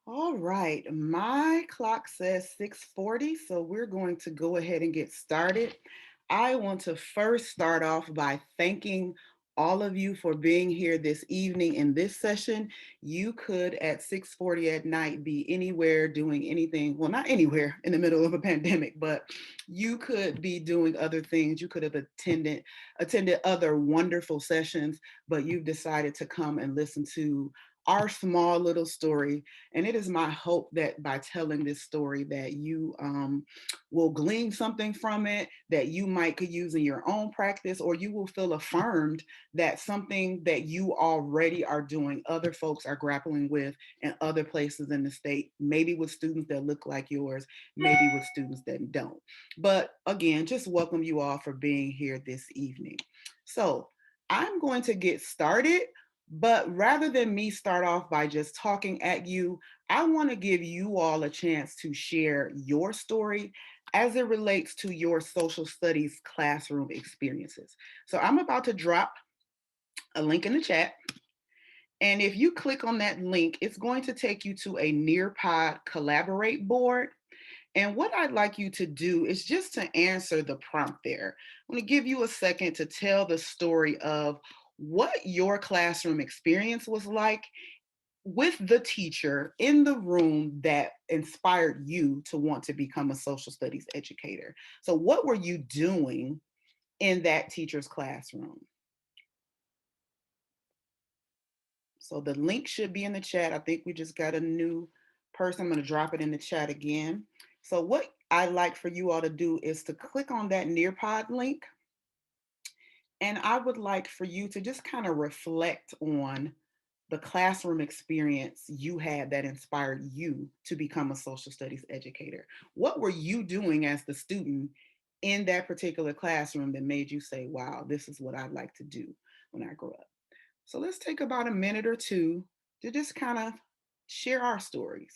All right, my clock says 6:40, so we're going to go ahead and get started. I want to first start off by thanking all of you for being here this evening in this session. You could at 6:40 at night be anywhere doing anything, well, not anywhere in the middle of a pandemic, but you could be doing other things. You could have attended other wonderful sessions, but you've decided to come and listen to our small little story, and it is my hope that by telling this story that you will glean something from it that you might could use in your own practice, or you will feel affirmed that something that you already are doing, other folks are grappling with in other places in the state, maybe with students that look like yours, maybe with students that don't. But again, just welcome you all for being here this evening. So I'm going to get started, but rather than me start off by just talking at you, I want to give you all a chance to share your story as it relates to your social studies classroom experiences. So I'm about to drop a link in the chat. And if you click on that link, it's going to take you to a Nearpod Collaborate board. And what I'd like you to do is just to answer the prompt there. I'm going to give you a second to tell the story of what your classroom experience was like with the teacher in the room that inspired you to want to become a social studies educator. So, what were you doing in that teacher's classroom? So, the link should be in the chat. I think we just got a new person. I'm going to drop it in the chat again. So, what I'd like for you all to do is to click on that Nearpod link. And I would like for you to just kind of reflect on the classroom experience you had that inspired you to become a social studies educator. What were you doing as the student in that particular classroom that made you say, wow, this is what I'd like to do when I grow up? So let's take about a minute or two to just kind of share our stories.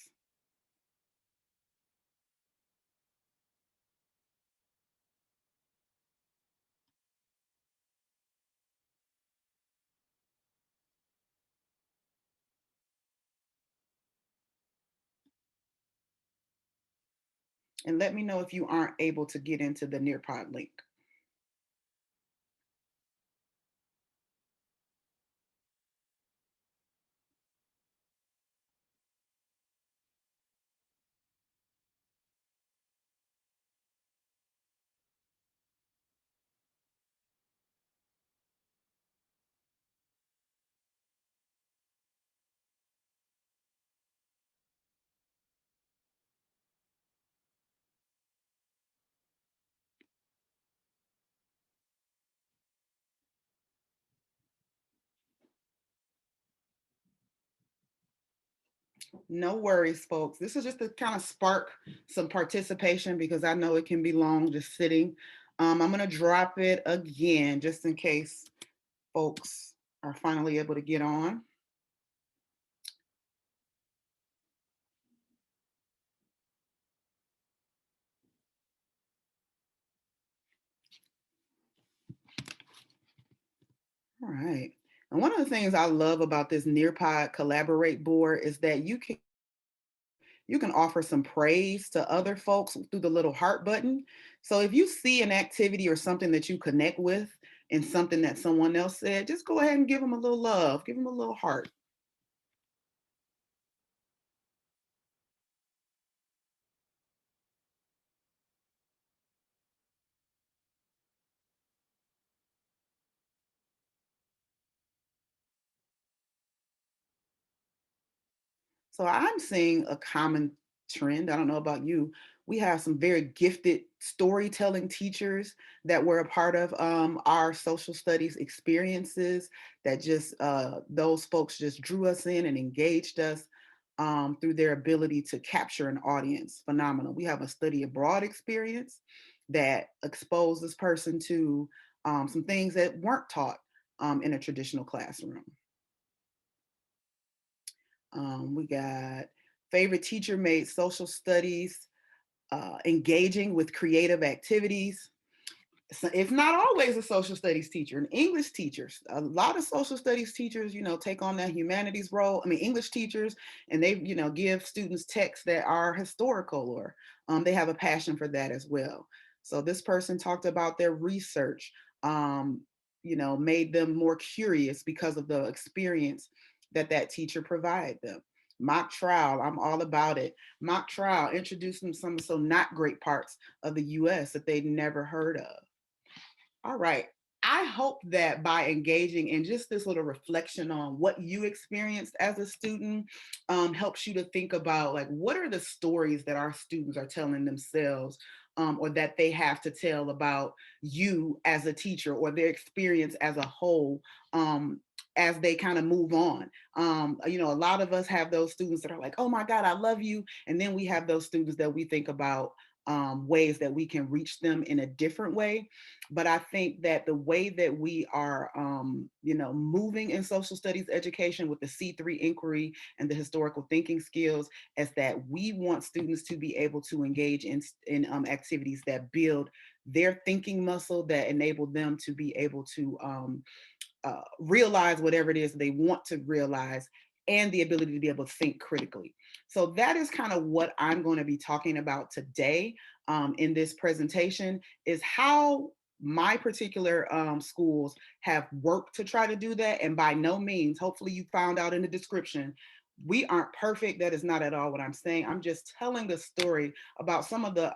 And let me know if you aren't able to get into the Nearpod link. No worries, folks. This is just to kind of spark some participation because I know it can be long just sitting. I'm going to drop it again just in case folks are finally able to get on. All right. And one of the things I love about this Nearpod Collaborate board is that you can offer some praise to other folks through the little heart button. So if you see an activity or something that you connect with and something that someone else said, just go ahead and give them a little love, give them a little heart. So I'm seeing a common trend. I don't know about you. We have some very gifted storytelling teachers that were a part of our social studies experiences that just, those folks just drew us in and engaged us through their ability to capture an audience. Phenomenal. We have a study abroad experience that exposed this person to some things that weren't taught in a traditional classroom. We got favorite teacher made social studies engaging with creative activities. So it's not always a social studies teacher. And English teachers, a lot of social studies teachers, take on that humanities role. I mean, English teachers, and they, give students texts that are historical, or they have a passion for that as well. So this person talked about their research, um, made them more curious because of the experience that teacher provided them. Mock trial, I'm all about it. Mock trial, introduced them some so not great parts of the US that they'd never heard of. All right. I hope that by engaging in just this little reflection on what you experienced as a student helps you to think about, like, what are the stories that our students are telling themselves, or that they have to tell about you as a teacher, or their experience as a whole, as they kind of move on. A lot of us have those students that are like, oh my God, I love you. And then we have those students that we think about ways that we can reach them in a different way. But I think that the way that we are, moving in social studies education with the C3 inquiry and the historical thinking skills, is that we want students to be able to engage in activities that build their thinking muscle, that enable them to be able to realize whatever it is they want to realize, and the ability to be able to think critically. So that is kind of what I'm going to be talking about today in this presentation, is how my particular schools have worked to try to do that. And by no means, hopefully you found out in the description, we aren't perfect. That is not at all what I'm saying. I'm just telling the story about some of the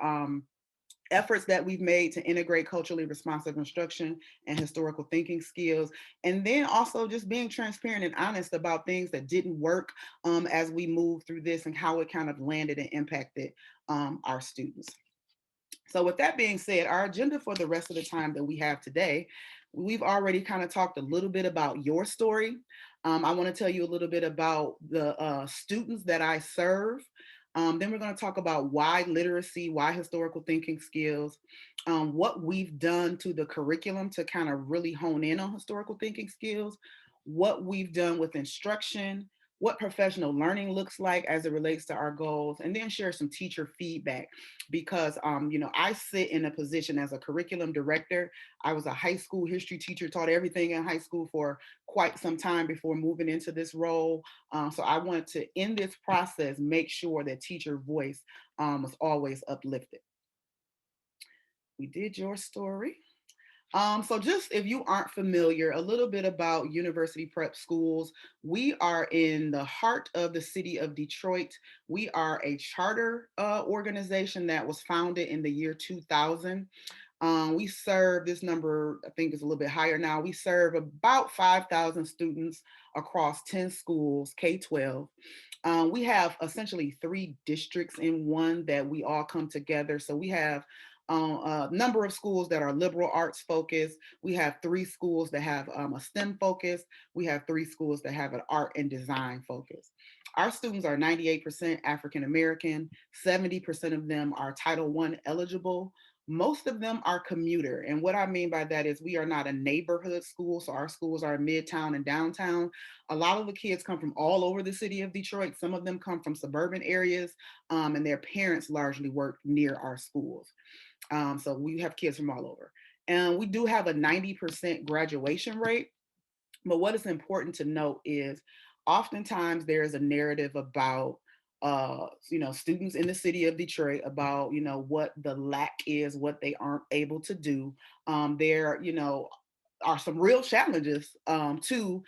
efforts that we've made to integrate culturally responsive instruction and historical thinking skills. And then also just being transparent and honest about things that didn't work as we move through this, and how it kind of landed and impacted our students. So with that being said, our agenda for the rest of the time that we have today, we've already kind of talked a little bit about your story. I want to tell you a little bit about the students that I serve. Then we're going to talk about why literacy, why historical thinking skills, what we've done to the curriculum to kind of really hone in on historical thinking skills, what we've done with instruction, what professional learning looks like as it relates to our goals, and then share some teacher feedback. Because I sit in a position as a curriculum director. I was a high school history teacher, taught everything in high school for quite some time before moving into this role. So I wanted to, in this process, make sure that teacher voice was always uplifted. We did your story. So just if you aren't familiar, a little bit about University Prep Schools. We are in the heart of the city of Detroit. We are a charter organization that was founded in the year 2000. We serve, this number I think is a little bit higher now. We serve about 5,000 students across 10 schools, K-12. We have essentially three districts in one that we all come together. So we have a number of schools that are liberal arts focused. We have three schools that have a STEM focus. We have three schools that have an art and design focus. Our students are 98% African American, 70% of them are Title I eligible. Most of them are commuter. And what I mean by that is we are not a neighborhood school. So our schools are midtown and downtown. A lot of the kids come from all over the city of Detroit. Some of them come from suburban areas, and their parents largely work near our schools. So we have kids from all over. And we do have a 90% graduation rate. But what is important to note is oftentimes there is a narrative about students in the city of Detroit, about what the lack is, what they aren't able to do. There are some real challenges to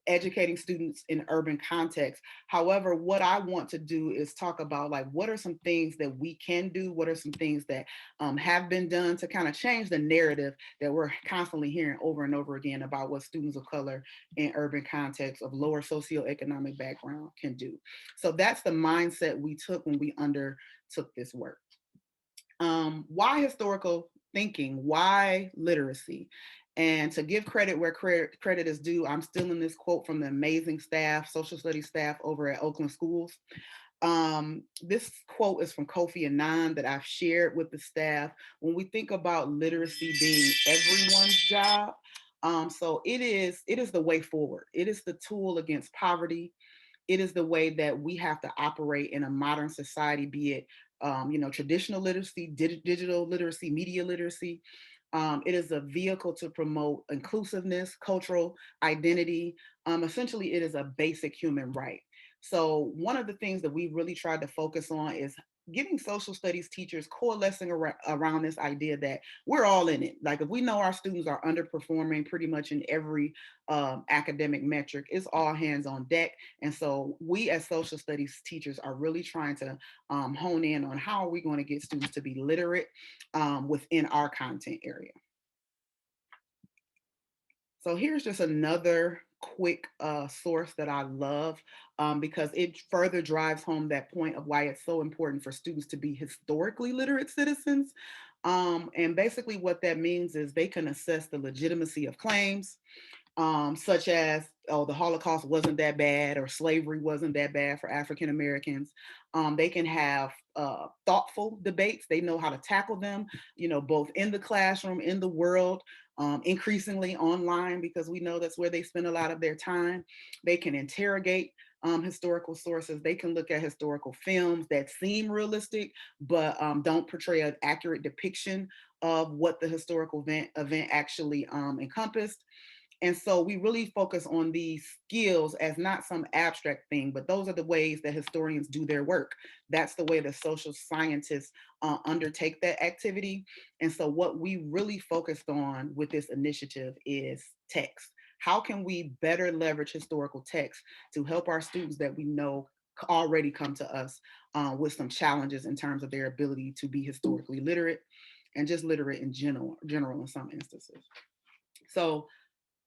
educating students in urban context. However, what I want to do is talk about, like, what are some things that we can do? What are some things that have been done to kind of change the narrative that we're constantly hearing over and over again about what students of color in urban contexts of lower socioeconomic background can do. So that's the mindset we took when we undertook this work. Why historical thinking? Why literacy? And to give credit where credit is due, I'm still in this quote from the amazing staff, social studies staff over at Oakland Schools. This quote is from Kofi Annan that I've shared with the staff. When we think about literacy being everyone's job, so it is the way forward. It is the tool against poverty. It is the way that we have to operate in a modern society, be it traditional literacy, digital literacy, media literacy. It is a vehicle to promote inclusiveness, cultural identity. Essentially, it is a basic human right. So, one of the things that we really tried to focus on is getting social studies teachers coalescing around this idea that we're all in it. Like, if we know our students are underperforming pretty much in every academic metric, it's all hands on deck. And so, we as social studies teachers are really trying to hone in on how are we going to get students to be literate within our content area. So here's just another quick source that I love because it further drives home that point of why it's so important for students to be historically literate citizens. And basically, what that means is they can assess the legitimacy of claims, such as, oh, the Holocaust wasn't that bad or slavery wasn't that bad for African Americans. They can have thoughtful debates. They know how to tackle them, both in the classroom, in the world, increasingly online, because we know that's where they spend a lot of their time. They can interrogate historical sources. They can look at historical films that seem realistic, but don't portray an accurate depiction of what the historical event actually encompassed. And so we really focus on these skills as not some abstract thing, but those are the ways that historians do their work. That's the way that social scientists undertake that activity. And so what we really focused on with this initiative is text. How can we better leverage historical text to help our students that we know already come to us with some challenges in terms of their ability to be historically literate and just literate in general in some instances. So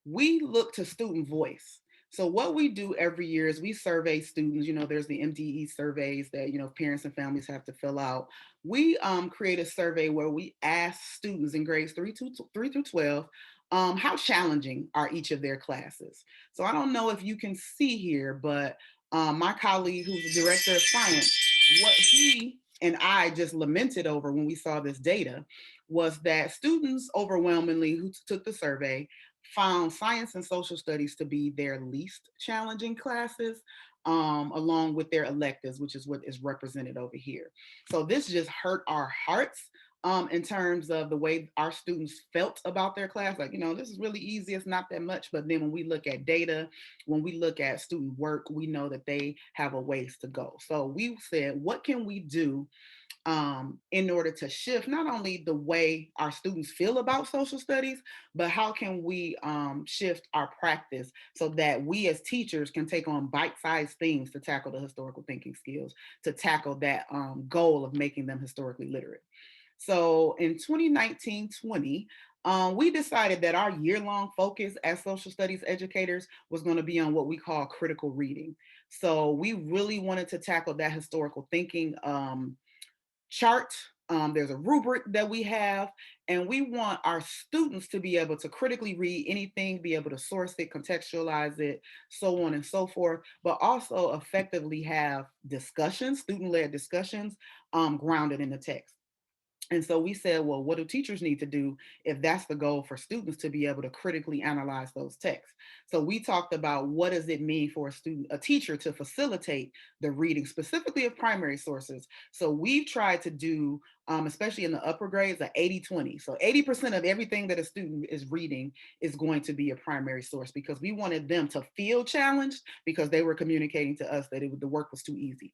we look to student voice. So what we do every year is we survey students. There's the MDE surveys that parents and families have to fill out. We create a survey where we ask students in grades 3 through 12 how challenging are each of their classes. So I don't know if you can see here, but my colleague, who's the director of science, what he and I just lamented over when we saw this data was that students overwhelmingly who took the survey found science and social studies to be their least challenging classes, along with their electives, which is what is represented over here. So this just hurt our hearts in terms of the way our students felt about their class. Like, this is really easy, it's not that much. But then when we look at data, when we look at student work, we know that they have a ways to go. So we said, what can we do in order to shift not only the way our students feel about social studies, but how can we shift our practice so that we as teachers can take on bite-sized things to tackle the historical thinking skills, to tackle that goal of making them historically literate. So in 2019-20, we decided that our year-long focus as social studies educators was going to be on what we call critical reading. So we really wanted to tackle that historical thinking chart. There's a rubric that we have, and we want our students to be able to critically read anything, be able to source it, contextualize it, so on and so forth, but also effectively have discussions, student-led discussions, grounded in the text. And so we said, well, what do teachers need to do if that's the goal for students to be able to critically analyze those texts? So we talked about what does it mean for a teacher to facilitate the reading specifically of primary sources. So we've tried to do, especially in the upper grades, an 80-20. So 80% of everything that a student is reading is going to be a primary source, because we wanted them to feel challenged because they were communicating to us that the work was too easy.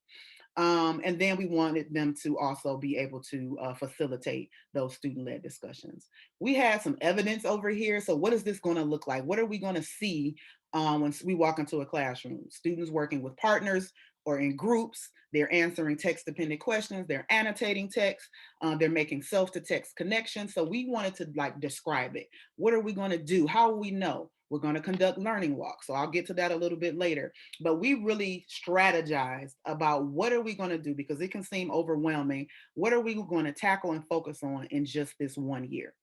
And then we wanted them to also be able to facilitate those student-led discussions. We had some evidence over here. So what is this going to look like? What are we going to see when we walk into a classroom? Students working with partners or in groups. They're answering text-dependent questions. They're annotating text. They're making self-to-text connections. So we wanted to describe it. What are we going to do? How will we know? We're going to conduct learning walks. So I'll get to that a little bit later. But we really strategized about what are we going to do, because it can seem overwhelming. What are we going to tackle and focus on in just this one year?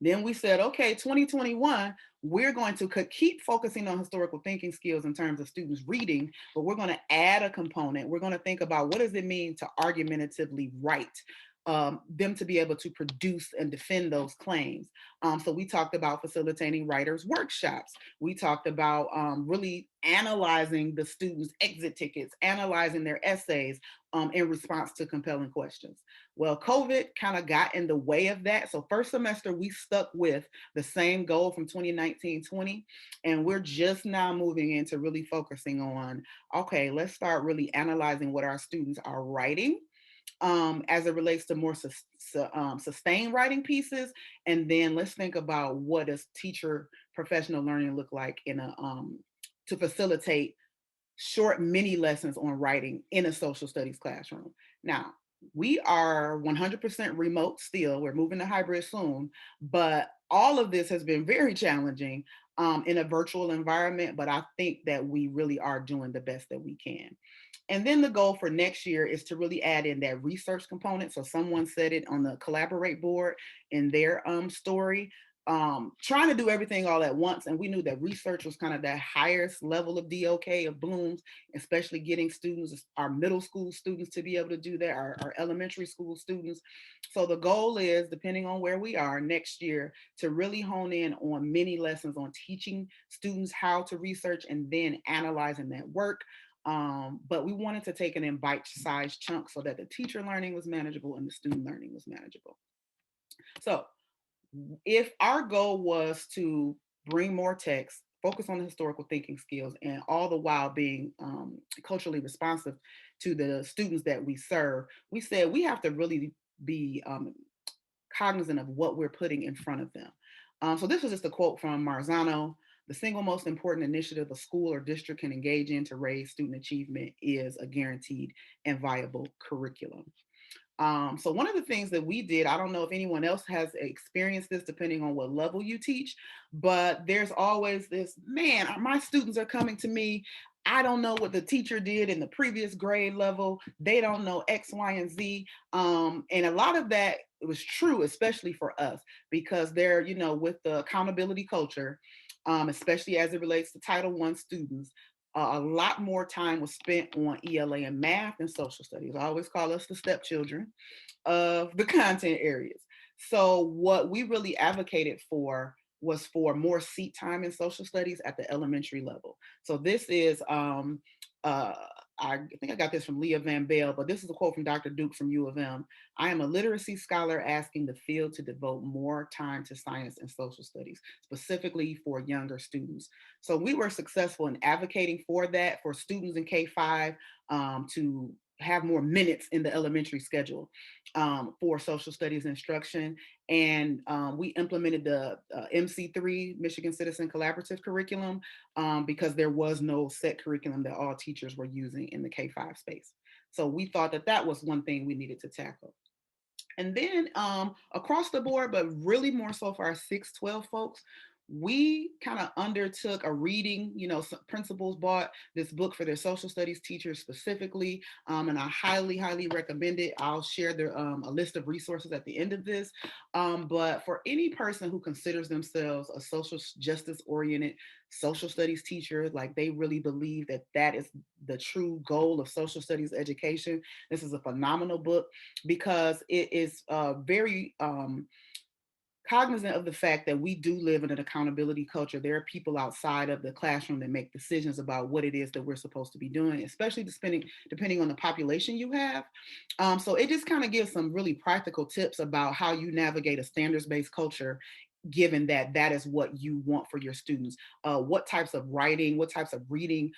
Then we said, okay, 2021, we're going to keep focusing on historical thinking skills in terms of students reading, but we're going to add a component. We're going to think about what does it mean to argumentatively write them to be able to produce and defend those claims. So we talked about facilitating writers' workshops. We talked about really analyzing the students' exit tickets, analyzing their essays in response to compelling questions. Well, COVID kind of got in the way of that. So first semester, we stuck with the same goal from 2019-20, and we're just now moving into really focusing on, okay, let's start really analyzing what our students are writing as it relates to more sustained writing pieces. And then let's think about what does teacher professional learning look like in a to facilitate short mini lessons on writing in a social studies classroom. Now, we are 100% remote still. We're moving to hybrid soon, but all of this has been very challenging in a virtual environment. But I think that we really are doing the best that we can. And then the goal for next year is to really add in that research component. So someone said it on the Collaborate board in their story, trying to do everything all at once. And we knew that research was kind of that highest level of DOK, of Bloom's, especially getting students, our middle school students to be able to do that, our elementary school students. So the goal is, depending on where we are next year, to really hone in on many lessons on teaching students how to research and then analyzing that work. But we wanted to take it in bite-sized chunks so that the teacher learning was manageable and the student learning was manageable. So if our goal was to bring more text, focus on the historical thinking skills, and all the while being culturally responsive to the students that we serve, we said we have to really be cognizant of what we're putting in front of them. So this was just a quote from Marzano. The single most important initiative a school or district can engage in to raise student achievement is a guaranteed and viable curriculum. So one of the things that we did, I don't know if anyone else has experienced this depending on what level you teach, but there's always this, man, my students are coming to me. I don't know what the teacher did in the previous grade level. They don't know X, Y, and Z. And a lot of that was true, especially for us, because they're, with the accountability culture, especially as it relates to Title I students, a lot more time was spent on ELA and math and social studies. I always call us the stepchildren of the content areas. So what we really advocated for was for more seat time in social studies at the elementary level. So this is uh, I think I got this from Leah Van Bale, but this is a quote from Dr. Duke from U of M. I am a literacy scholar asking the field to devote more time to science and social studies, specifically for younger students. So we were successful in advocating for that for students in K-5 to have more minutes in the elementary schedule for social studies instruction. And we implemented the MC3, Michigan Citizen Collaborative Curriculum, because there was no set curriculum that all teachers were using in the K-5 space. So we thought that that was one thing we needed to tackle. And then across the board, but really more so for our 6-12 folks, we kind of undertook a reading, some principals bought this book for their social studies teachers specifically, and I highly, highly recommend it. I'll share a list of resources at the end of this. But for any person who considers themselves a social justice oriented social studies teacher, like they really believe that that is the true goal of social studies education, this is a phenomenal book because it is very cognizant of the fact that we do live in an accountability culture. There are people outside of the classroom that make decisions about what it is that we're supposed to be doing, especially depending on the population you have. So it just kind of gives some really practical tips about how you navigate a standards-based culture, given that that is what you want for your students. What types of writing, what types of reading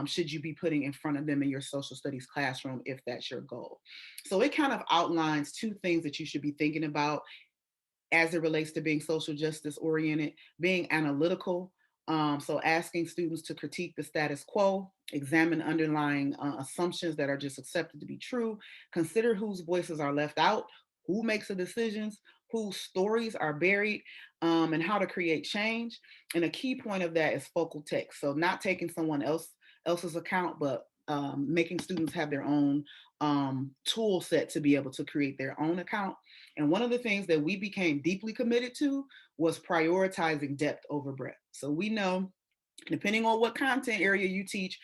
should you be putting in front of them in your social studies classroom if that's your goal? So it kind of outlines two things that you should be thinking about as it relates to being social justice oriented, being analytical. So asking students to critique the status quo, examine underlying assumptions that are just accepted to be true, consider whose voices are left out, who makes the decisions, whose stories are buried, and how to create change. And a key point of that is focal text. So not taking someone else's account, but making students have their own tool set to be able to create their own account. And one of the things that we became deeply committed to was prioritizing depth over breadth. So we know, depending on what content area you teach,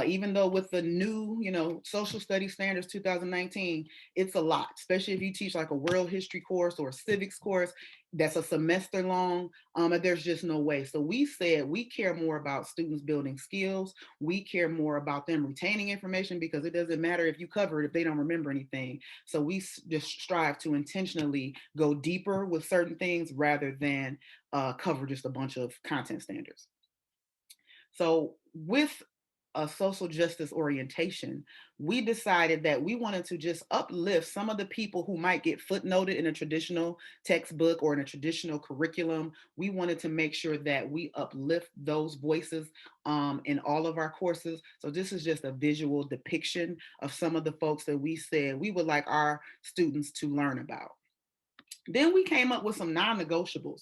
Even though with the new, social studies standards 2019, it's a lot, especially if you teach like a world history course or a civics course that's a semester long. And there's just no way. So we said we care more about students building skills. We care more about them retaining information, because it doesn't matter if you cover it if they don't remember anything. So we just strive to intentionally go deeper with certain things rather than cover just a bunch of content standards. So, with a social justice orientation, we decided that we wanted to just uplift some of the people who might get footnoted in a traditional textbook or in a traditional curriculum. We wanted to make sure that we uplift those voices in all of our courses. So, this is just a visual depiction of some of the folks that we said we would like our students to learn about. Then we came up with some non negotiables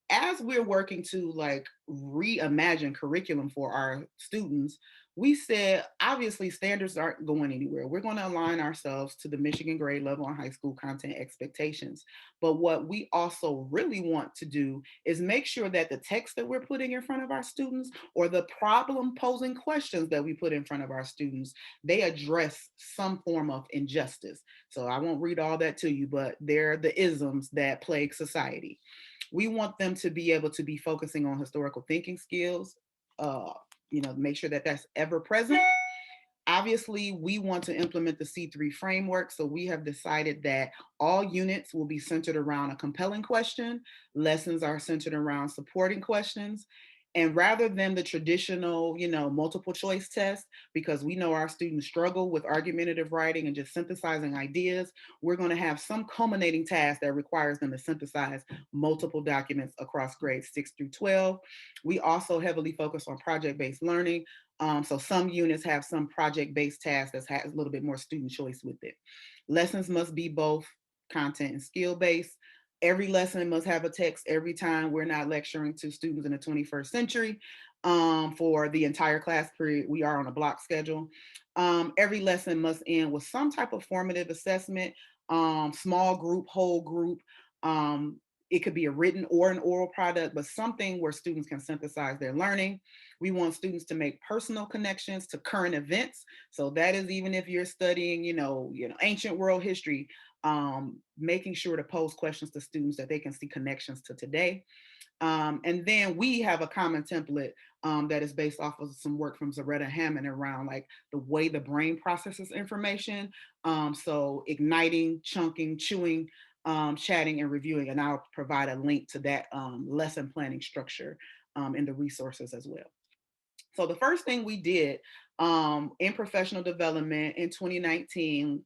as we're working to like reimagine curriculum for our students. We said obviously standards aren't going anywhere. We're going to align ourselves to the Michigan grade level and high school content expectations. But what we also really want to do is make sure that the text that we're putting in front of our students, or the problem posing questions that we put in front of our students, they address some form of injustice. So I won't read all that to you, but they're the isms that plague society. We want them to be able to be focusing on historical thinking skills, uh, make sure that that's ever present. Obviously, we want to implement the C3 framework, so we have decided that all units will be centered around a compelling question. Lessons are centered around supporting questions. And rather than the traditional, multiple choice test, because we know our students struggle with argumentative writing and just synthesizing ideas, we're going to have some culminating task that requires them to synthesize multiple documents across grades 6 through 12. We also heavily focus on project-based learning. So some units have some project-based tasks that has a little bit more student choice with it. Lessons must be both content and skill-based. Every lesson must have a text every time. We're not lecturing to students in the 21st century. For the entire class period, we are on a block schedule. Every lesson must end with some type of formative assessment, small group, whole group. It could be a written or an oral product, but something where students can synthesize their learning. We want students to make personal connections to current events. So that is even if you're studying, ancient world history, making sure to pose questions to students that they can see connections to today. And then we have a common template that is based off of some work from Zaretta Hammond around like the way the brain processes information. So igniting, chunking, chewing, chatting, and reviewing. And I'll provide a link to that lesson planning structure in the resources as well. So the first thing we did in professional development in 2019,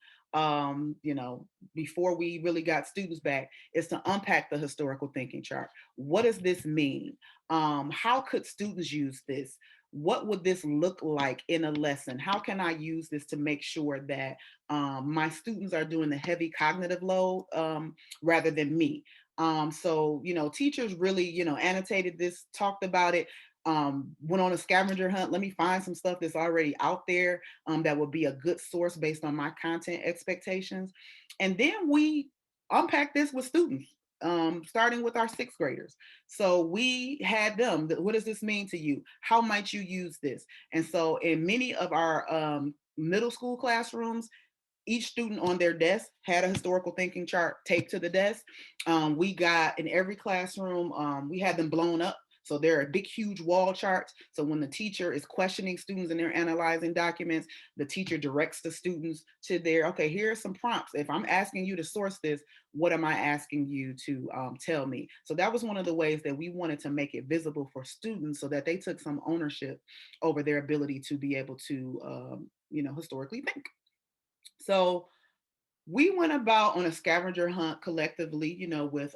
before we really got students back, is to unpack the historical thinking chart. What does this mean? How could students use this? What would this look like in a lesson? How can I use this to make sure that my students are doing the heavy cognitive load rather than me? So, teachers really, annotated this, talked about it, went on a scavenger hunt. Let me find some stuff that's already out there that would be a good source based on my content expectations. And then we unpack this with students, starting with our sixth graders. So we had them, what does this mean to you? How might you use this? And so in many of our middle school classrooms, each student on their desk had a historical thinking chart taped to the desk. We got in every classroom, we had them blown up. So there are big, huge wall charts. So when the teacher is questioning students and they're analyzing documents, the teacher directs the students to their, okay, here are some prompts. If I'm asking you to source this, what am I asking you to tell me? So that was one of the ways that we wanted to make it visible for students so that they took some ownership over their ability to be able to, historically think. So we went about on a scavenger hunt collectively, with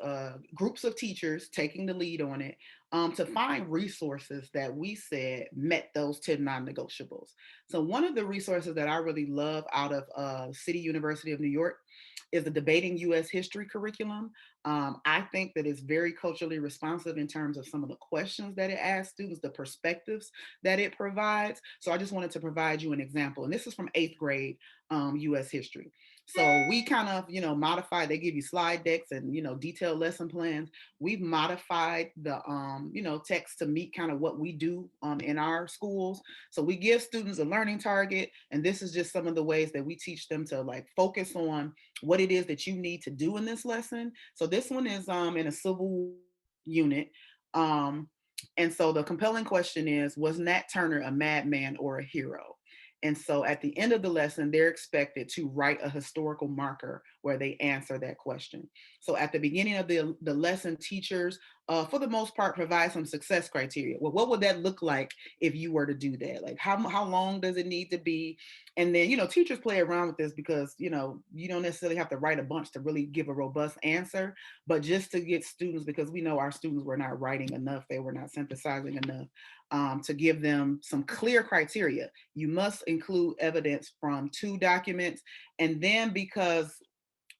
groups of teachers taking the lead on it, to find resources that we said met those 10 non-negotiables. So one of the resources that I really love out of City University of New York is the Debating U.S. History curriculum. I think that it's very culturally responsive in terms of some of the questions that it asks students, the perspectives that it provides. So I just wanted to provide you an example. And this is from eighth grade U.S. history. So we kind of, modify, they give you slide decks and, detailed lesson plans. We've modified the, text to meet kind of what we do in our schools. So we give students a learning target, and this is just some of the ways that we teach them to like focus on what it is that you need to do in this lesson. So this one is in a civil unit. And so the compelling question is, was Nat Turner a madman or a hero? And so at the end of the lesson, they're expected to write a historical marker where they answer that question. So at the beginning of the lesson, teachers, for the most part, provide some success criteria. Well, what would that look like if you were to do that? Like how long does it need to be? And then, teachers play around with this because, you don't necessarily have to write a bunch to really give a robust answer, but just to get students, because we know our students were not writing enough, they were not synthesizing enough, to give them some clear criteria. You must include evidence from 2 documents. And then because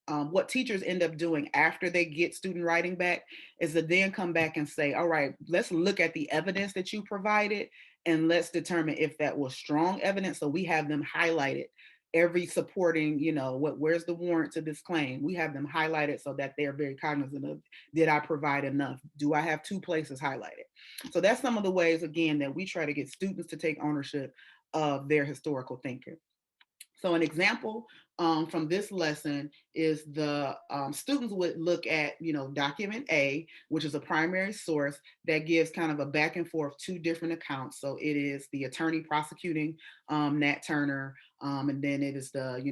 what teachers end up doing after they get student writing back is to then come back and say, all right, let's look at the evidence that you provided and let's determine if that was strong evidence. So we have them highlighted every supporting, where's the warrant to this claim? We have them highlighted so that they're very cognizant of, did I provide enough? Do I have 2 places highlighted? So that's some of the ways, again, that we try to get students to take ownership of their historical thinking. So an example from this lesson is the students would look at, document A, which is a primary source that gives kind of a back and forth 2 different accounts. So it is the attorney prosecuting Nat Turner, and then it is the,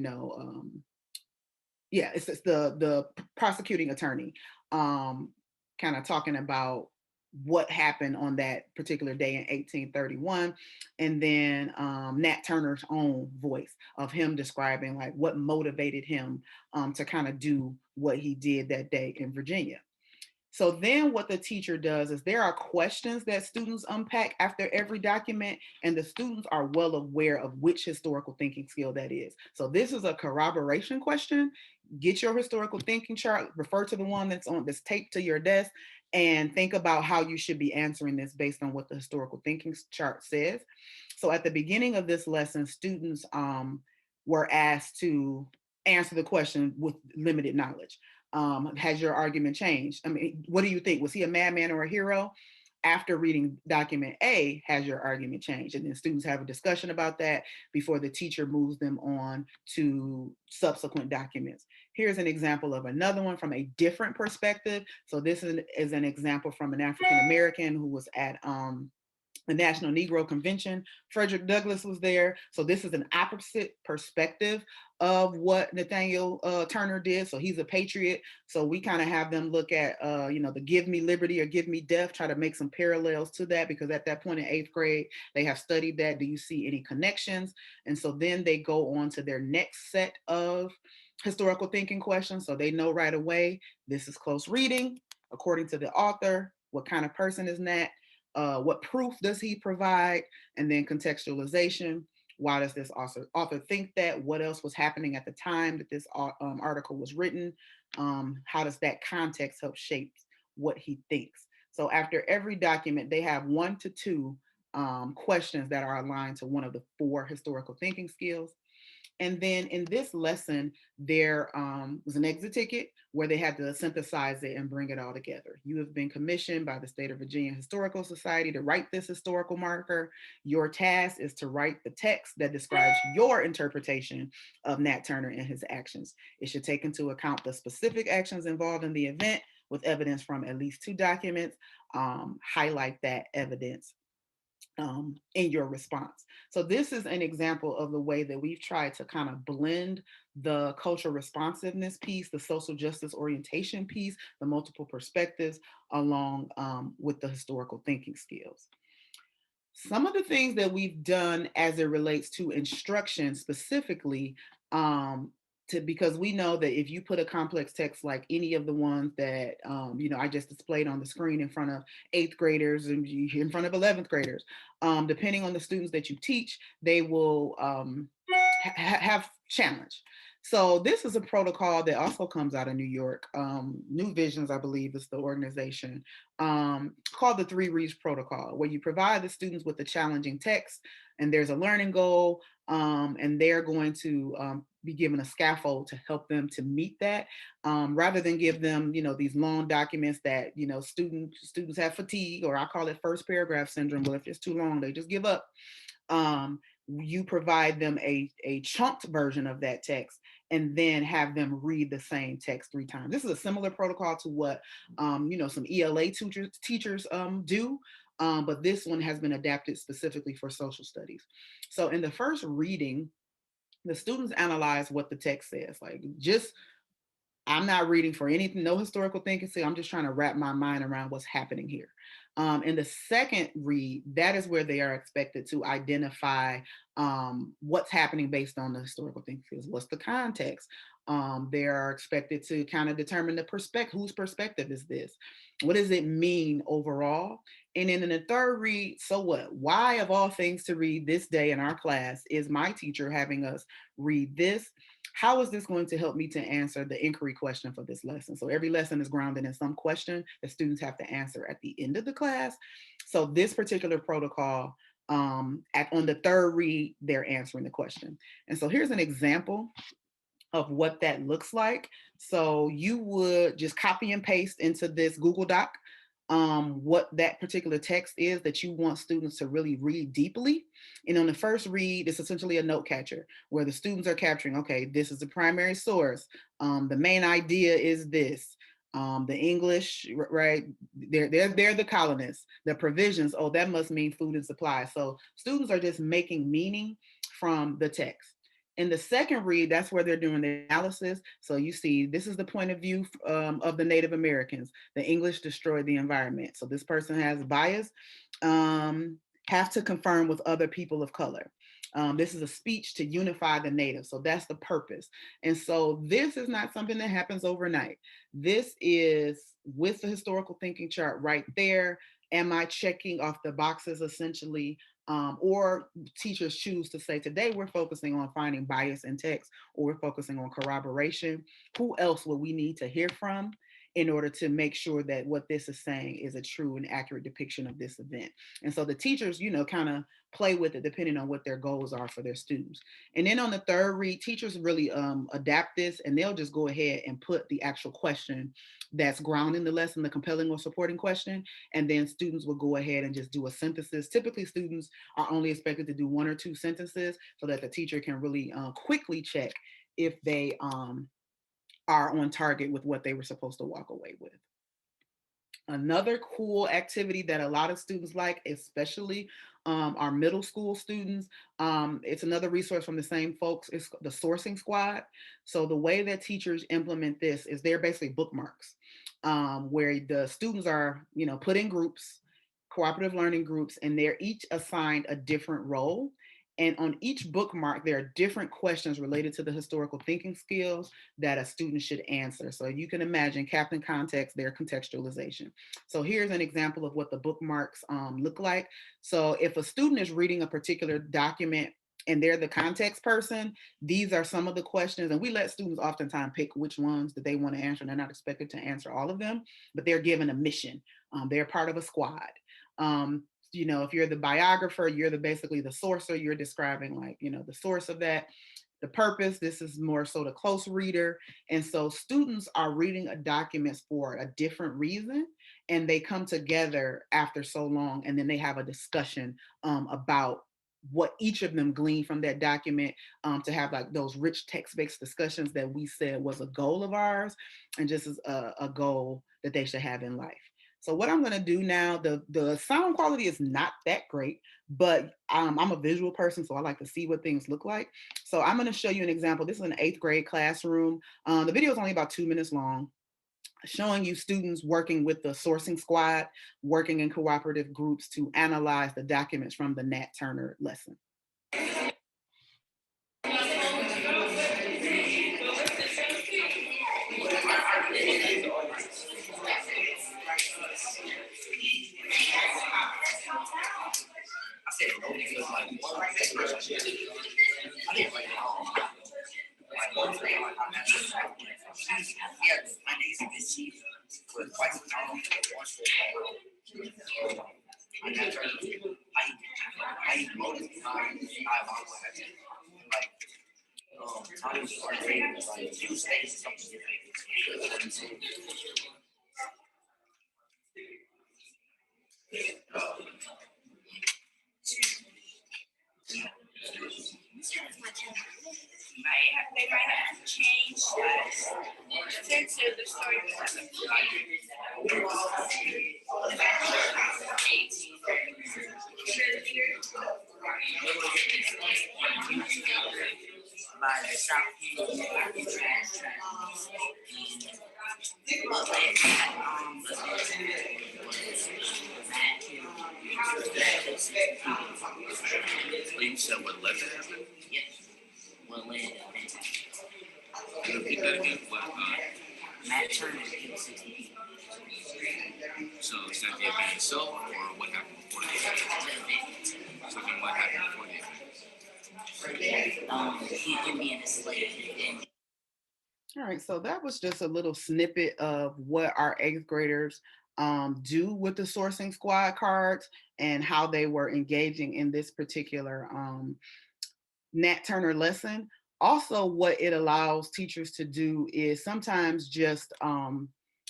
it's the prosecuting attorney kind of talking about what happened on that particular day in 1831, and then Nat Turner's own voice of him describing like what motivated him to kind of do what he did that day in Virginia. So then what the teacher does is there are questions that students unpack after every document, and the students are well aware of which historical thinking skill that is. So this is a corroboration question. Get your historical thinking chart, refer to the one that's taped to your desk, and think about how you should be answering this based on what the historical thinking chart says. So at the beginning of this lesson, students were asked to answer the question with limited knowledge. Has your argument changed? I mean, what do you think? Was he a madman or a hero? After reading document A, has your argument changed? And then students have a discussion about that before the teacher moves them on to subsequent documents. Here's an example of another one from a different perspective. So this is an example from an African American who was at the National Negro Convention. Frederick Douglass was there. So this is an opposite perspective of what Nathaniel Turner did. So he's a patriot. So we kind of have them look at, the give me liberty or give me death, try to make some parallels to that, because at that point in 8th grade, they have studied that. Do you see any connections? And so then they go on to their next set of historical thinking questions. So they know right away, this is close reading. According to the author, what kind of person is Nat? What proof does he provide? And then contextualization. Why does this author think that? What else was happening at the time that this article was written? How does that context help shape what he thinks? So after every document, they have 1 to 2 questions that are aligned to one of the 4 historical thinking skills. And then in this lesson, there was an exit ticket where they had to synthesize it and bring it all together. You have been commissioned by the State of Virginia Historical Society to write this historical marker. Your task is to write the text that describes your interpretation of Nat Turner and his actions. It should take into account the specific actions involved in the event with evidence from at least 2 documents. Highlight that evidence in your response. So this is an example of the way that we've tried to kind of blend the cultural responsiveness piece, the social justice orientation piece, the multiple perspectives along with the historical thinking skills. Some of the things that we've done as it relates to instruction specifically, because we know that if you put a complex text like any of the ones that I just displayed on the screen in front of 8th graders and in front of 11th graders, depending on the students that you teach, they will have challenge. So this is a protocol that also comes out of New York. New Visions, I believe, is the organization, called the Three Reads Protocol, where you provide the students with a challenging text, and there's a learning goal, and they're going to be given a scaffold to help them to meet that, rather than give them, these long documents that, students have fatigue, or I call it first paragraph syndrome. Well, if it's too long, they just give up. You provide them a chunked version of that text and then have them read the same text 3 times. This is a similar protocol to what some ELA teachers do, but this one has been adapted specifically for social studies. So in the first reading, the students analyze what the text says, like, just, I'm not reading for anything, no historical thinking. See, I'm just trying to wrap my mind around what's happening here. In the second read, that is where they are expected to identify what's happening based on the historical thinking skills. What's the context? They are expected to kind of determine the perspective. Whose perspective is this? What does it mean overall? And then in the third read, so what? Why, of all things to read this day in our class, is my teacher having us read this? How is this going to help me to answer the inquiry question for this lesson? So every lesson is grounded in some question that students have to answer at the end of the class. So this particular protocol, on the third read, they're answering the question. And so here's an example of what that looks like. So you would just copy and paste into this Google Doc what that particular text is that you want students to really read deeply. And on the first read, it's essentially a note catcher where the students are capturing, okay, this is the primary source. The main idea is this. The English, right? They're the colonists. The provisions, oh, that must mean food and supply. So students are just making meaning from the text. In the second read, that's where they're doing the analysis. So you see, this is the point of view of the Native Americans. The English destroyed the environment. So this person has bias, have to confirm with other people of color. This is a speech to unify the natives. So that's the purpose. And so this is not something that happens overnight. This is with the historical thinking chart right there. Am I checking off the boxes essentially? Or teachers choose to say, today we're focusing on finding bias in text, or we're focusing on corroboration. Who else will we need to hear from in order to make sure that what this is saying is a true and accurate depiction of this event? And so the teachers, kind of play with it depending on what their goals are for their students. And then on the third read, teachers really adapt this, and they'll just go ahead and put the actual question that's grounding the lesson, the compelling or supporting question, and then students will go ahead and just do a synthesis. Typically, students are only expected to do 1 or 2 sentences so that the teacher can really quickly check if they are on target with what they were supposed to walk away with. Another cool activity that a lot of students like, especially our middle school students, it's another resource from the same folks, it's the sourcing squad. So the way that teachers implement this is they're basically bookmarks, where the students are, put in groups, cooperative learning groups, and they're each assigned a different role. And on each bookmark, there are different questions related to the historical thinking skills that a student should answer. So you can imagine captain context, their contextualization. So here's an example of what the bookmarks look like. So if a student is reading a particular document and they're the context person, these are some of the questions. And we let students oftentimes pick which ones that they want to answer. And they're not expected to answer all of them, but they're given a mission. They're part of a squad. If you're the biographer, you're basically the sourcer. You're describing the source of that. The purpose, this is more so the close reader. And so students are reading a documents for a different reason, and they come together after so long, and then they have a discussion about what each of them gleaned from that document, to have like those rich text-based discussions that we said was a goal of ours, and just as a goal that they should have in life. So what I'm going to do now, the sound quality is not that great, but I'm a visual person, so I like to see what things look like. So I'm going to show you an example. This is an 8th grade classroom. The video is only about 2 minutes long, showing you students working with the sourcing squad, working in cooperative groups to analyze the documents from the Nat Turner lesson. They might have to change censor the story. By the South You said what led that happened? Yes. What led it? Can you repeat that again? What, Matt Turner killed 60 people. so is that the event itself, or what happened before the event? So then what happened before the event? Him being a slave and All right, so that was just a little snippet of what our eighth graders do with the sourcing squad cards and how they were engaging in this particular Nat Turner lesson. Also, what it allows teachers to do is sometimes just,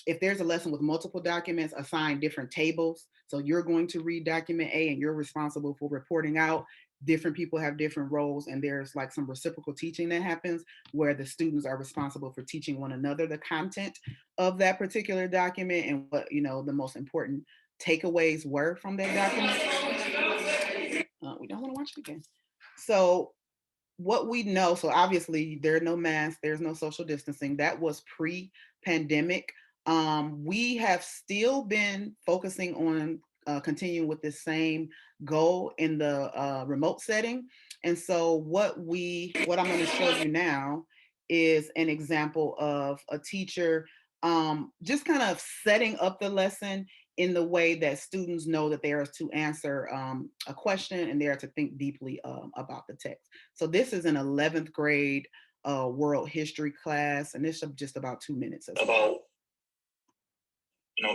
if there's a lesson with multiple documents, assign different tables. So you're going to read document A and you're responsible for reporting out. Different people have different roles, and there's like some reciprocal teaching that happens where the students are responsible for teaching one another the content of that particular document and what, the most important takeaways were from that document. We don't want to watch it again. So what we know, so obviously there are no masks, there's no social distancing. That was pre-pandemic. We have still been focusing on continuing with the same goal in the remote setting. And so what I'm going to show you now is an example of a teacher just kind of setting up the lesson in the way that students know that they are to answer a question and they are to think deeply about the text. So this is an 11th grade world history class, and this is just about 2 minutes. About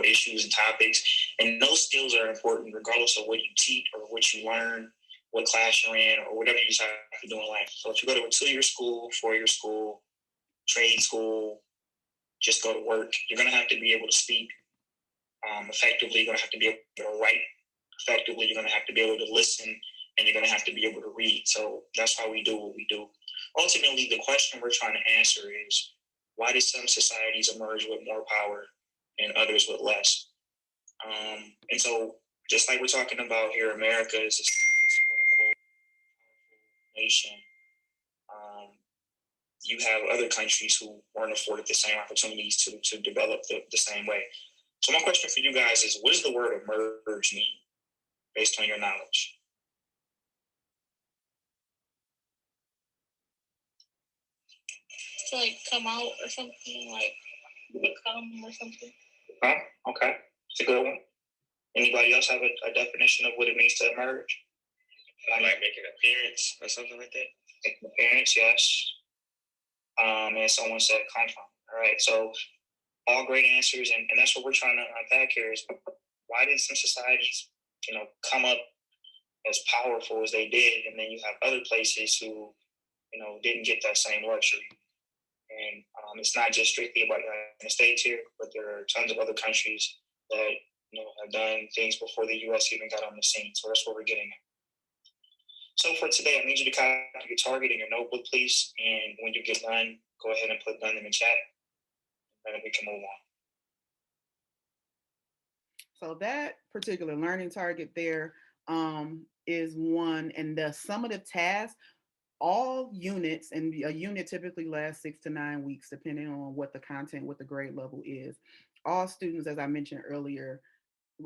issues and topics, and those skills are important regardless of what you teach or what you learn, what class you're in, or whatever you decide to do in life. So if you go to a 2-year school, 4-year school, trade school, just go to work, you're going to have to be able to speak effectively. You're going to have to be able to write effectively. You're going to have to be able to listen, and you're going to have to be able to read. So that's why we do what we do. Ultimately, the question we're trying to answer is, why did some societies emerge with more power and others with less? And so, just like we're talking about here, America is this quote-unquote nation. You have other countries who weren't afforded the same opportunities to develop the same way. So my question for you guys is, what does the word emerge mean based on your knowledge? To like come out or something, like become or something. Huh? Okay. It's a good one. Anybody else have a definition of what it means to emerge? Like make an appearance or something like that? Make an appearance, yes. And someone said come from. All right. So all great answers, and that's what we're trying to unpack here is, why did some societies, come up as powerful as they did, and then you have other places who, didn't get that same luxury. And it's not just strictly about the United States here, but there are tons of other countries that have done things before the U.S. even got on the scene. So that's what we're getting at. So for today, I need you to copy your target in your notebook, please. And when you get done, go ahead and put done in the chat, and then we can move on. So that particular learning target there is one, and the summative task, all units, and a unit typically lasts 6 to 9 weeks, depending on what the content, what the grade level is. All students, as I mentioned earlier,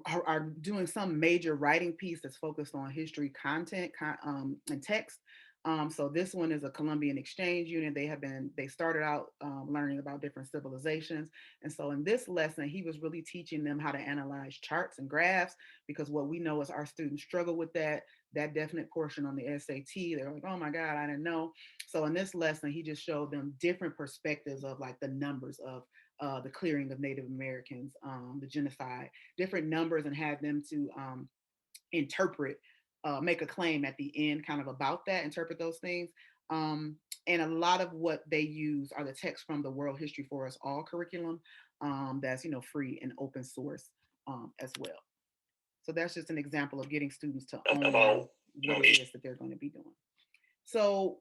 are doing some major writing piece that's focused on history content and text. So this one is a Columbian exchange unit. They started out learning about different civilizations. And so in this lesson, he was really teaching them how to analyze charts and graphs, because what we know is our students struggle with that definite portion on the SAT. They're like, oh my God, I didn't know. So in this lesson, he just showed them different perspectives of like the numbers of the clearing of Native Americans, the genocide, different numbers, and had them to interpret, make a claim at the end kind of about that, interpret those things. And a lot of what they use are the texts from the World History for Us All curriculum, that's free and open source as well. So that's just an example of getting students to own About what it is that they're going to be doing. So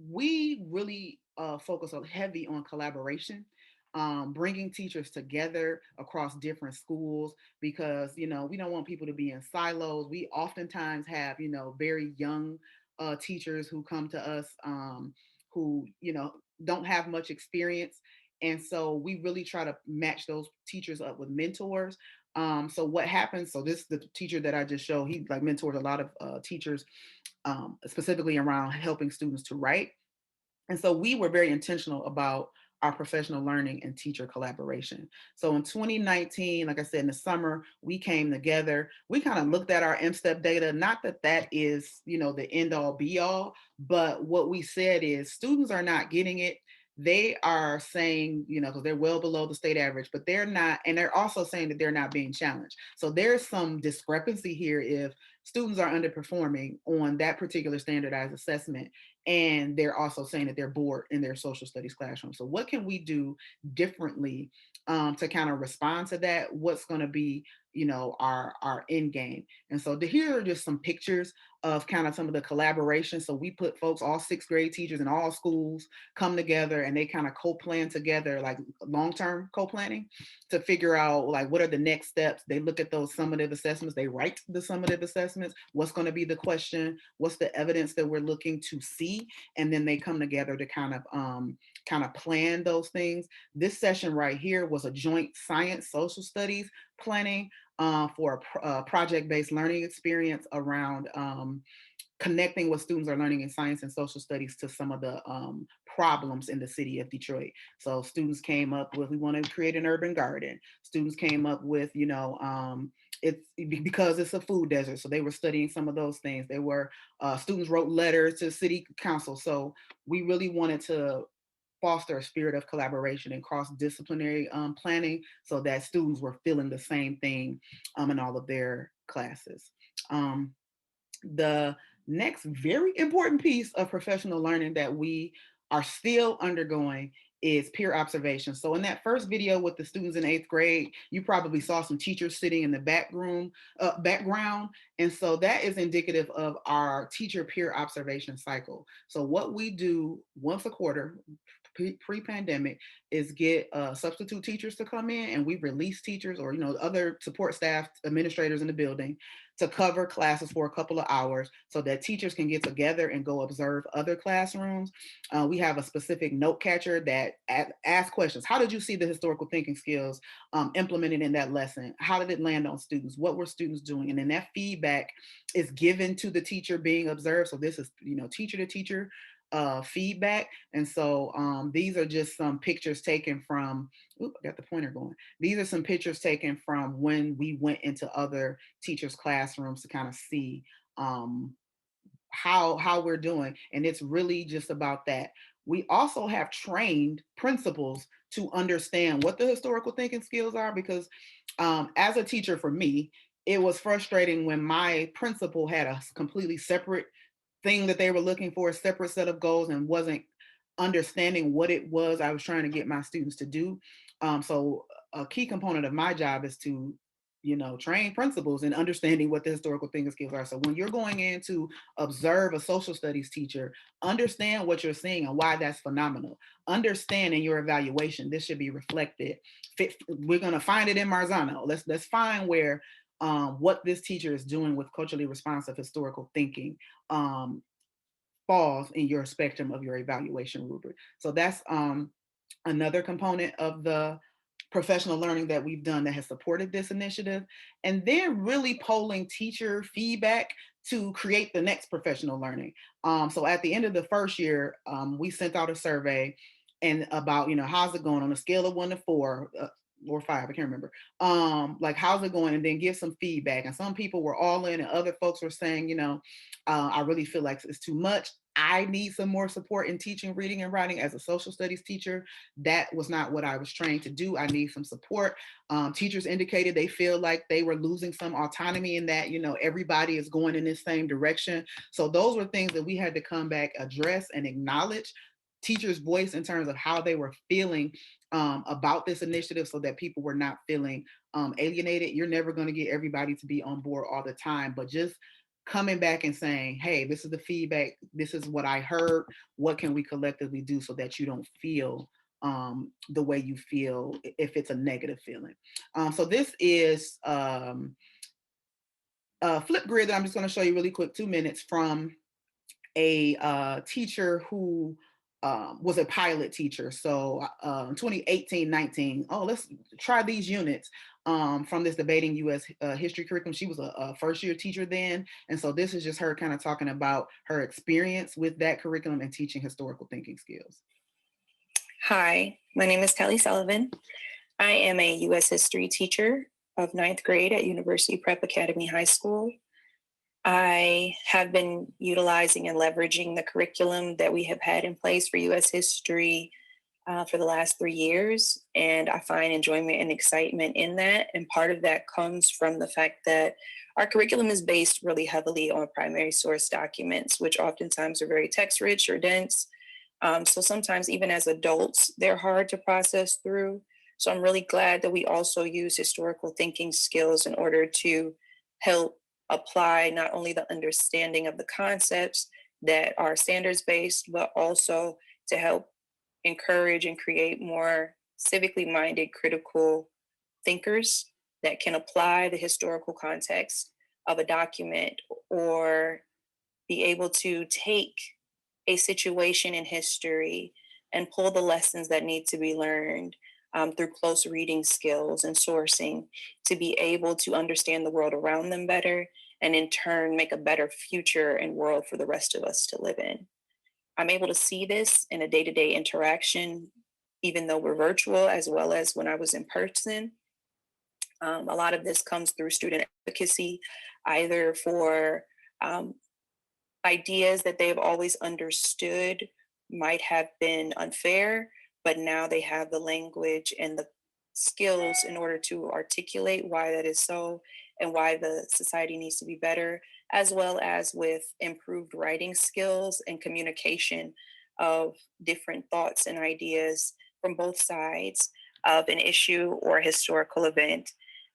we really focus on heavy on collaboration, bringing teachers together across different schools, because we don't want people to be in silos. We oftentimes have very young teachers who come to us, who don't have much experience, and so we really try to match those teachers up with mentors. So what happens? So this the teacher that I just showed. He like mentors a lot of teachers, specifically around helping students to write. And so we were very intentional about our professional learning and teacher collaboration. So in 2019, like I said, in the summer, we came together. We kind of looked at our MSTEP data. Not that that is, the end all be all, but what we said is students are not getting it. They are saying, because they're well below the state average, but they're not, and they're also saying that they're not being challenged. So there's some discrepancy here if students are underperforming on that particular standardized assessment, and they're also saying that they're bored in their social studies classroom. So what can we do differently to kind of respond to that? What's going to be our end game? And so here are just some pictures of kind of some of the collaboration. So we put folks, all sixth grade teachers in all schools, come together, and they kind of co-plan together, like long-term co-planning, to figure out like what are the next steps. They look at those summative assessments, they write the summative assessments, what's going to be the question, what's the evidence that we're looking to see, and then they come together to kind of plan those things. This session right here was a joint science social studies planning for a project-based learning experience around connecting what students are learning in science and social studies to some of the problems in the city of Detroit. So students came up with, we want to create an urban garden. Students came up with, it's because it's a food desert. So they were studying some of those things. They were, students wrote letters to city council. So we really wanted to foster a spirit of collaboration and cross-disciplinary planning, so that students were feeling the same thing in all of their classes. The next very important piece of professional learning that we are still undergoing is peer observation. So in that first video with the students in eighth grade, you probably saw some teachers sitting in the background. And so that is indicative of our teacher peer observation cycle. So what we do once a quarter, pre-pandemic, is get substitute teachers to come in, and we release teachers or other support staff, administrators in the building, to cover classes for a couple of hours so that teachers can get together and go observe other classrooms. We have a specific note catcher that asks questions. How did you see the historical thinking skills implemented in that lesson? How did it land on students? What were students doing? And then that feedback is given to the teacher being observed. So this is teacher to teacher feedback. And so these are just some pictures taken from, I got the pointer going. These are some pictures taken from when we went into other teachers' classrooms to kind of see how we're doing. And it's really just about that. We also have trained principals to understand what the historical thinking skills are, because as a teacher, for me, it was frustrating when my principal had a completely separate thing that they were looking for, a separate set of goals, and wasn't understanding what it was I was trying to get my students to do. So a key component of my job is to train principals in understanding what the historical thinking skills are. So when you're going in to observe a social studies teacher, understand what you're seeing and why that's phenomenal. Understand in your evaluation, this should be reflected. We're going to find it in Marzano. Let's find where what this teacher is doing with culturally responsive historical thinking falls in your spectrum of your evaluation rubric. So that's another component of the professional learning that we've done that has supported this initiative. And then really polling teacher feedback to create the next professional learning. So at the end of the first year, we sent out a survey and about, how's it going on a scale of 1 to 4, or 5, I can't remember. Like, how's it going? And then give some feedback. And some people were all in, and other folks were saying, I really feel like it's too much. I need some more support in teaching reading and writing as a social studies teacher. That was not what I was trained to do. I need some support. Teachers indicated they feel like they were losing some autonomy in that, everybody is going in this same direction. So those were things that we had to come back, address, and acknowledge teachers' voice in terms of how they were feeling about this initiative, so that people were not feeling alienated. You're never going to get everybody to be on board all the time, but just coming back and saying, hey, this is the feedback, this is what I heard, what can we collectively do so that you don't feel the way you feel if it's a negative feeling. So this is a flip grid that I'm just going to show you really quick, 2 minutes, from a teacher who was a pilot teacher. So 2018-19, let's try these units from this debating U.S. History curriculum. She was a first year teacher then. And so this is just her kind of talking about her experience with that curriculum and teaching historical thinking skills. Hi, my name is Kelly Sullivan. I am a U.S. history teacher of 9th grade at University Prep Academy High School. I have been utilizing and leveraging the curriculum that we have had in place for U.S. history for the last 3 years, and I find enjoyment and excitement in that. And part of that comes from the fact that our curriculum is based really heavily on primary source documents, which oftentimes are very text-rich or dense. So sometimes even as adults, they're hard to process through. So I'm really glad that we also use historical thinking skills in order to help apply not only the understanding of the concepts that are standards based, but also to help encourage and create more civically minded critical thinkers that can apply the historical context of a document, or be able to take a situation in history and pull the lessons that need to be learned through close reading skills and sourcing, to be able to understand the world around them better, and in turn make a better future and world for the rest of us to live in. I'm able to see this in a day-to-day interaction, even though we're virtual, as well as when I was in person. A lot of this comes through student advocacy, either for ideas that they've always understood might have been unfair, but now they have the language and the skills in order to articulate why that is so and why the society needs to be better, as well as with improved writing skills and communication of different thoughts and ideas from both sides of an issue or historical event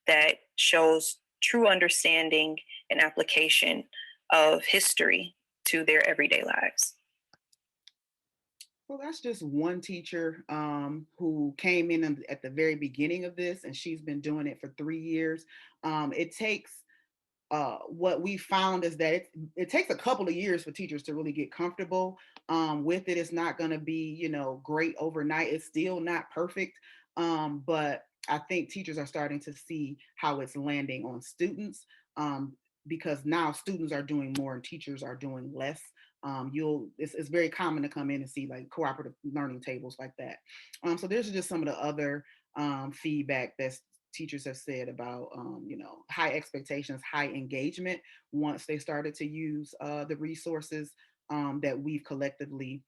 that shows true understanding and application of history to their everyday lives. Well, that's just one teacher who came in at the very beginning of this, and she's been doing it for 3 years. It takes what we found is that it takes a couple of years for teachers to really get comfortable with it. It's not going to be, great overnight. It's still not perfect, but I think teachers are starting to see how it's landing on students, because now students are doing more and teachers are doing less. It's very common to come in and see like cooperative learning tables like that. So there's just some of the other feedback that teachers have said about high expectations, high engagement once they started to use the resources that we've collectively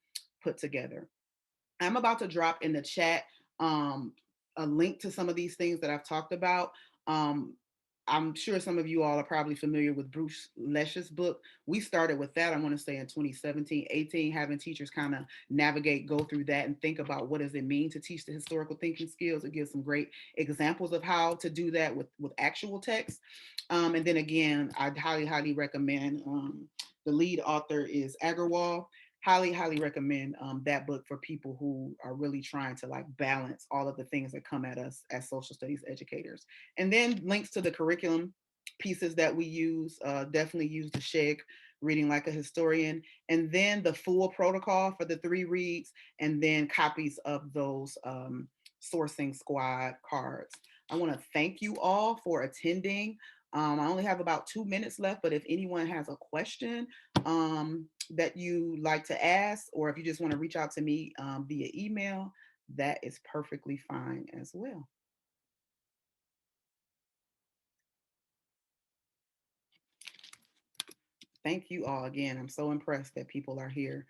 put together. I'm about to drop in the chat a link to some of these things that I've talked about. I'm sure some of you all are probably familiar with Bruce Lesch's book. We started with that, I want to say in 2017, 18, having teachers kind of navigate, go through that and think about what does it mean to teach the historical thinking skills. It gives some great examples of how to do that with actual text. And then again, I'd highly recommend, the lead author is Agarwal. Highly recommend that book for people who are really trying to like balance all of the things that come at us as social studies educators. And then links to the curriculum pieces that we use. Definitely use the SHIG, Reading Like a Historian, and then the full protocol for the 3 reads, and then copies of those sourcing squad cards. I want to thank you all for attending. I only have about 2 minutes left, but if anyone has a question that you like to ask, or if you just want to reach out to me via email, that is perfectly fine as well. thank you all again. I'm so impressed that people are here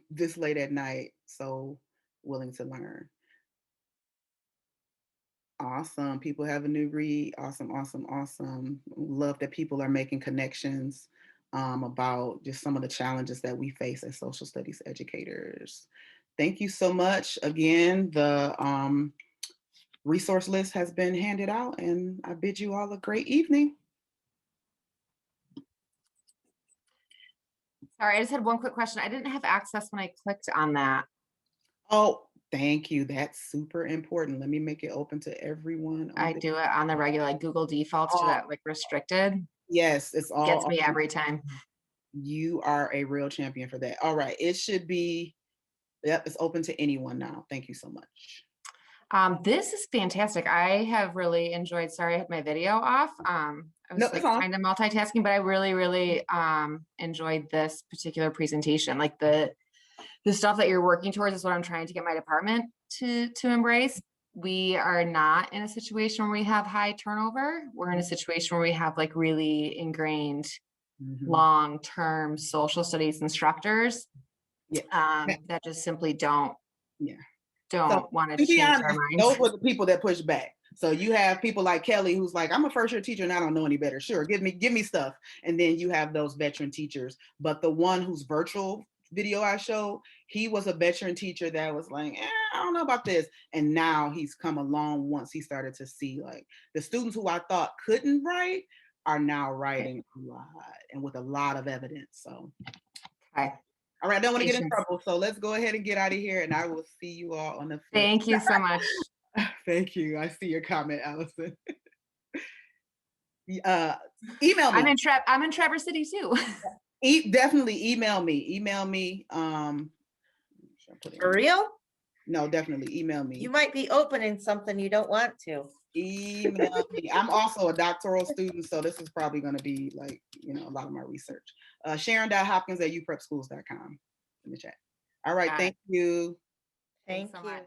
this late at night, so willing to learn. Awesome. People have a new read. Awesome, awesome, awesome. Love that people are making connections about just some of the challenges that we face as social studies educators. Thank you so much. Again, the resource list has been handed out, and I bid you all a great evening. Sorry, I just had one quick question. I didn't have access when I clicked on that. Oh, thank you. That's super important. Let me make it open to everyone. I do it on the regular, like Google defaults to that, like restricted. Yes, it's all. Gets me every time. You are a real champion for that. All right, it should be. Yep, it's open to anyone now. Thank you so much. This is fantastic. I have really enjoyed. Sorry, I had my video off. I was like kind of multitasking, but I really, really enjoyed this particular presentation. Like the stuff that you're working towards is what I'm trying to get my department to embrace. We are not in a situation where we have high turnover. We're in a situation where we have like really ingrained long-term social studies instructors that just simply don't want to change their minds. Those were the people that push back. So you have people like Kelly, who's like, I'm a first year teacher and I don't know any better. Sure, give me stuff. And then you have those veteran teachers. But the one whose virtual video I showed, he was a veteran teacher that was like, I don't know about this. And now he's come along once he started to see like the students who I thought couldn't write are now writing a lot and with a lot of evidence. So okay. All right, I don't want to get in trouble, so let's go ahead and get out of here, and I will see you all on the flip. Thank you so much. Thank you. I see your comment, Allison. Email me. I'm in Traverse City too. Definitely email me. Email me. For real? No, definitely email me. You might be opening something you don't want to. Email me. I'm also a doctoral student, so this is probably going to be like, a lot of my research. Sharon.hopkins@uprepschools.com in the chat. All right, thank you. Thank you so much.